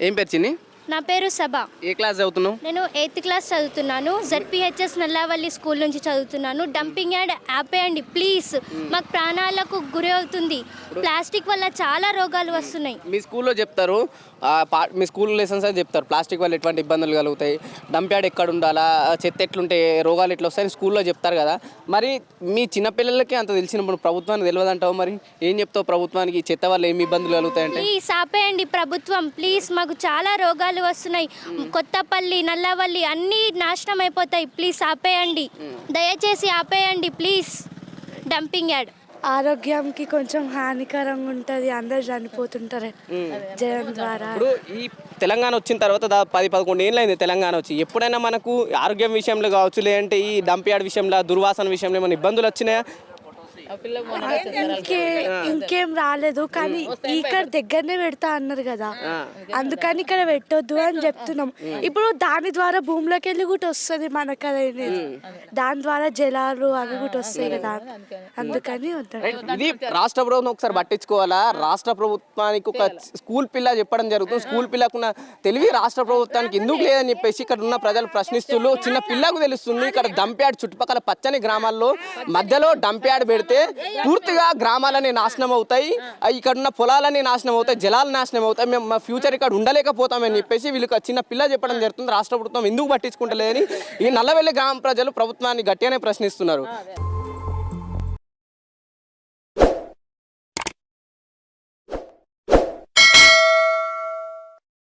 ఏం పేరు చిన్ని? నా పేరు సభ. ఏ క్లాస్ చదువుతున్నావు? నేను 8th క్లాస్ చదువుతున్నాను. ZPHS నల్లావల్లి స్కూల్ నుంచి చదువుతున్నాను. డంపింగ్ యార్డ్ ఆపేయండి ప్లీజ్. మాకు ప్రాణాలకు గురి అవుతుంది. ప్లాస్టిక్ వల్ల చాలా రోగాలు వస్తున్నాయి. మీ స్కూల్లో చెప్తారు, మీ స్కూల్ లెసన్స్ అయితే చెప్తారు ప్లాస్టిక్ వల్ల ఎటువంటి ఇబ్బందులు కలుగుతాయి, డంప్ యార్డ్ ఎక్కడ ఉండాలా, చెత్త ఎట్లుంటే రోగాలు ఎట్లా వస్తాయని స్కూల్లో చెప్తారు కదా. మరి మీ చిన్నపిల్లలకి అంత తెలిసినప్పుడు ప్రభుత్వానికి తెలియదంటావు, మరి ఏం చెప్తావు ప్రభుత్వానికి? చెత్త వల్ల ఏమి ఇబ్బందులు కలుగుతాయంటే? ప్లీజ్ ఆపేయండి ప్రభుత్వం ప్లీజ్. మాకు చాలా రోగాలు వస్తున్నాయి. కొత్తపల్లి నల్లవల్లి అన్నీ నాశనం అయిపోతాయి. ప్లీజ్ ఆపేయండి, దయచేసి ఆపేయండి ప్లీజ్. డంపింగ్ యార్డ్ ఆరోగ్యంకి కొంచెం హానికరంగా ఉంటుంది, అందరు చనిపోతుంటారు జనం ద్వారా. ఇప్పుడు ఈ తెలంగాణ వచ్చిన తర్వాత 10-11 ఏళ్ళు అయింది తెలంగాణ వచ్చి. ఎప్పుడైనా మనకు ఆరోగ్యం విషయంలో కావచ్చు, లేదంటే ఈ డంప్ యార్డ్ విషయంలో, దుర్వాసన విషయంలో ఏమైనా ఇబ్బందులు వచ్చినాయా? ఇంకేం రాలేదు, కానీ ఇక్కడ దగ్గరనే పెడతా అన్నారు కదా, అందుకని ఇక్కడ పెట్టొద్దు అని చెప్తున్నాం. ఇప్పుడు దాని ద్వారా భూమిలోకి వెళ్ళి కూడా వస్తుంది మనకు అనేది, దాని ద్వారా జలాలు అవి కూడా వస్తాయి కదా, అందుకని ఇది రాష్ట్ర ప్రభుత్వం ఒకసారి పట్టించుకోవాలా. రాష్ట్ర ప్రభుత్వానికి ఒక స్కూల్ పిల్ల చెప్పడం జరుగుతుంది. స్కూల్ పిల్లకున్న తెలివి రాష్ట్ర ప్రభుత్వానికి ఎందుకు లేదని చెప్పేసి ఇక్కడ ఉన్న ప్రజలు ప్రశ్నిస్తున్నారు. చిన్న పిల్లకు తెలుస్తుంది. ఇక్కడ డంప్ యార్డ్ చుట్టుపక్కల పచ్చని గ్రామాల్లో మధ్యలో డంప్ యార్డ్ పెడితే పూర్తిగా గ్రామాలన్నీ నాశనం అవుతాయి, ఇక్కడ ఉన్న పొలాలన్నీ నాశనం అవుతాయి, జలాలు నాశనం అవుతాయి, మేము మా ఫ్యూచర్ ఇక్కడ ఉండలేకపోతామని చెప్పేసి వీళ్ళకి చిన్న పిల్ల చెప్పడం జరుగుతుంది. రాష్ట్ర ప్రభుత్వం ఎందుకు పట్టించుకుంటలేదని ఈ నల్లవెల్లి గ్రామ ప్రజలు ప్రభుత్వాన్ని గట్టిగానే ప్రశ్నిస్తున్నారు.